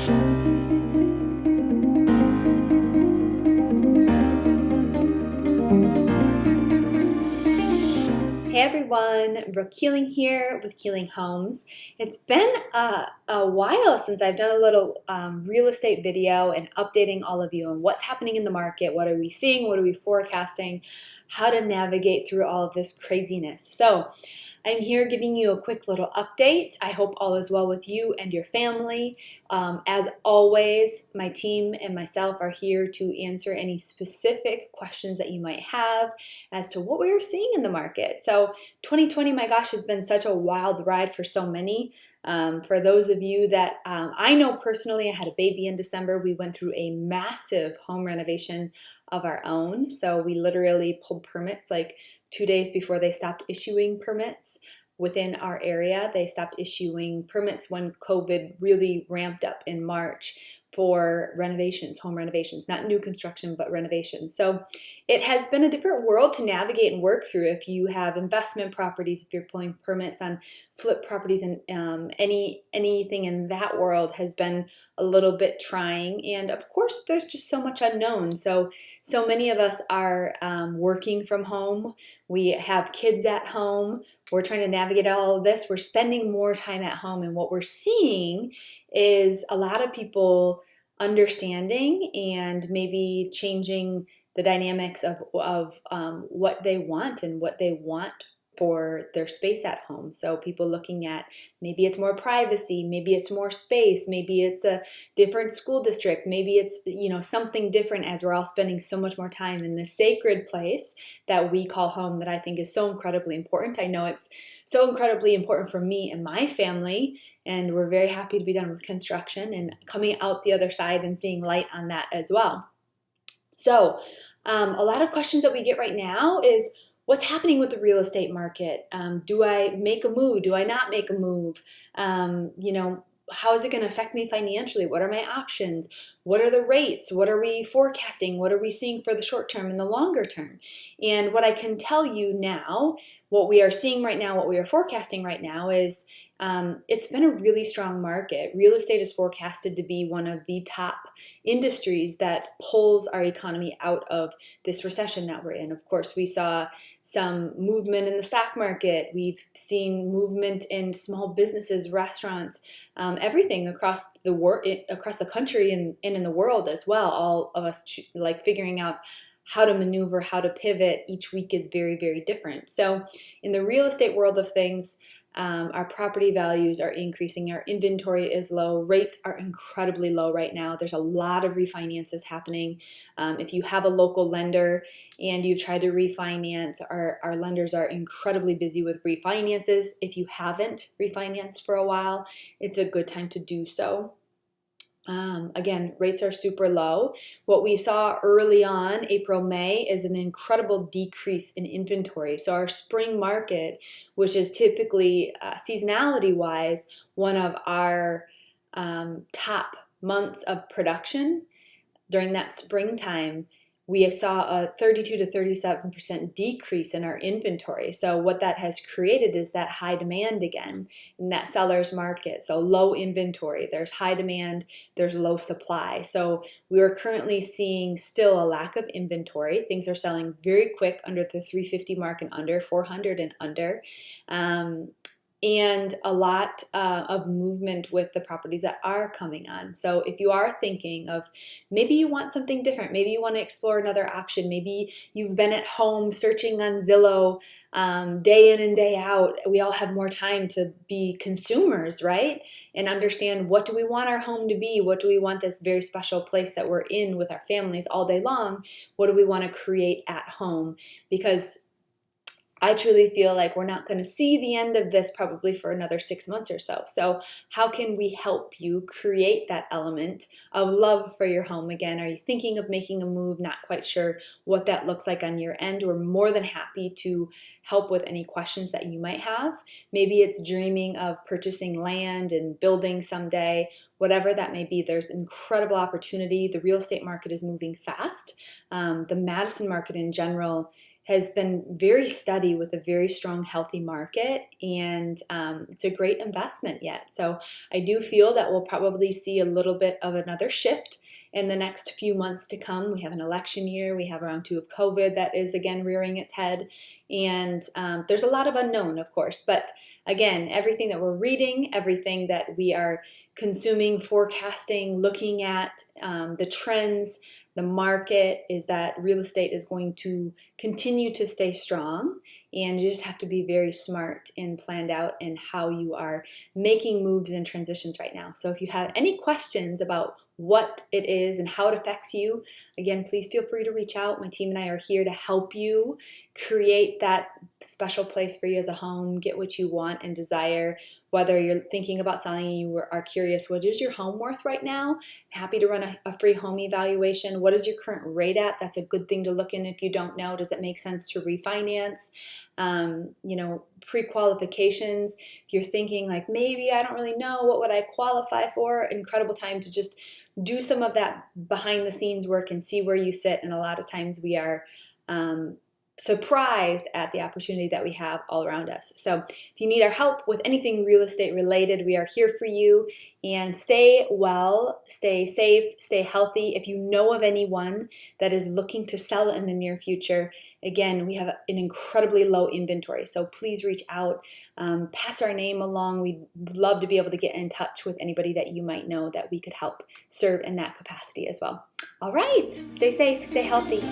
Hey everyone, Brooke Keeling here with Keeling Homes. It's been a while since I've done a little real estate video and updating all of you on what's happening in the market, what are we seeing, what are we forecasting, how to navigate through all of this craziness. So I'm here giving you a quick little update. I hope all is well with you and your family. As always, my team and myself are here to answer any specific questions that you might have as to what we are seeing in the market. So 2020, my gosh, has been such a wild ride for so many. For those of you that I know personally, I had a baby in December. We went through a massive home renovation of our own. So we literally pulled permits like 2 days before they stopped issuing permits within our area. They stopped issuing permits when COVID really ramped up in March for renovations, home renovations, not new construction, but renovations. So it has been a different world to navigate and work through if you have investment properties, if you're pulling permits on flip properties, and anything in that world has been a little bit trying. And of course, there's just so much unknown. So many of us are working from home. We have kids at home. We're trying to navigate all of this. We're spending more time at home. And what we're seeing is a lot of people understanding and maybe changing the dynamics of what they want and what they want for their space at home. So people looking at maybe it's more privacy, maybe it's more space, maybe it's a different school district, maybe it's something different, as we're all spending so much more time in this sacred place that we call home, that I think is so incredibly important. I know it's so incredibly important for me and my family, and we're very happy to be done with construction and coming out the other side and seeing light on that as well. So a lot of questions that we get right now is, what's happening with the real estate market? Do I make a move? Do I not make a move? How is it going to affect me financially? What are my options? What are the rates? What are we forecasting? What are we seeing for the short term and the longer term? And what I can tell you now, what we are seeing right now, what we are forecasting right now is it's been a really strong market. Real estate is forecasted to be one of the top industries that pulls our economy out of this recession that we're in. Of course, we saw some movement in the stock market. We've seen movement in small businesses, restaurants, everything across the country and in the world as well. All of us figuring out how to maneuver, how to pivot. Each week is very, very different. So in the real estate world of things, our property values are increasing. Our inventory is low. Rates are incredibly low right now. There's a lot of refinances happening. If you have a local lender and you've tried to refinance, our lenders are incredibly busy with refinances. If you haven't refinanced for a while, it's a good time to do so. Again, rates are super low. What we saw early on, April, May, is an incredible decrease in inventory. So our spring market, which is typically seasonality-wise one of our top months of production, during that springtime, we saw a 32 to 37% decrease in our inventory. So what that has created is that high demand again in that seller's market. So low inventory, there's high demand, there's low supply. So we are currently seeing still a lack of inventory. Things are selling very quick, under the 350 mark and under, 400 and under. And a lot of movement with the properties that are coming on. So if you are thinking of maybe you want something different, maybe you want to explore another option, maybe you've been at home searching on Zillow day in and day out. We all have more time to be consumers, right? And understand, what do we want our home to be? What do we want this very special place that we're in with our families all day long? What do we want to create at home? Because I truly feel like we're not going to see the end of this probably for another 6 months or so. So how can we help you create that element of love for your home again? Are you thinking of making a move, not quite sure what that looks like on your end? We're more than happy to help with any questions that you might have. Maybe it's dreaming of purchasing land and building someday. Whatever that may be, there's incredible opportunity. The real estate market is moving fast. The Madison market in general has been very steady with a very strong, healthy market, and it's a great investment yet. So I do feel that we'll probably see a little bit of another shift in the next few months to come. We have an election year, we have round 2 of COVID that is again rearing its head, and there's a lot of unknown, of course, but again, everything that we're reading, everything that we are consuming, forecasting, looking at, the trends, the market is that real estate is going to continue to stay strong, and you just have to be very smart and planned out in how you are making moves and transitions right now. So if you have any questions about what it is and how it affects you, again, please feel free to reach out. My team and I are here to help you create that special place for you as a home, get what you want and desire. Whether you're thinking about selling and you are curious, what is your home worth right now? Happy to run a free home evaluation. What is your current rate at? That's a good thing to look in if you don't know. Does it make sense to refinance? Pre-qualifications. If you're thinking like, maybe I don't really know, what would I qualify for? Incredible time to just do some of that behind the scenes work and see where you sit. And a lot of times we are surprised at the opportunity that we have all around us. So if you need our help with anything real estate related, we are here for you. And stay well, stay safe, stay healthy. If you know of anyone that is looking to sell in the near future, again, we have an incredibly low inventory. So please reach out, pass our name along. We'd love to be able to get in touch with anybody that you might know that we could help serve in that capacity as well. All right, stay safe, stay healthy.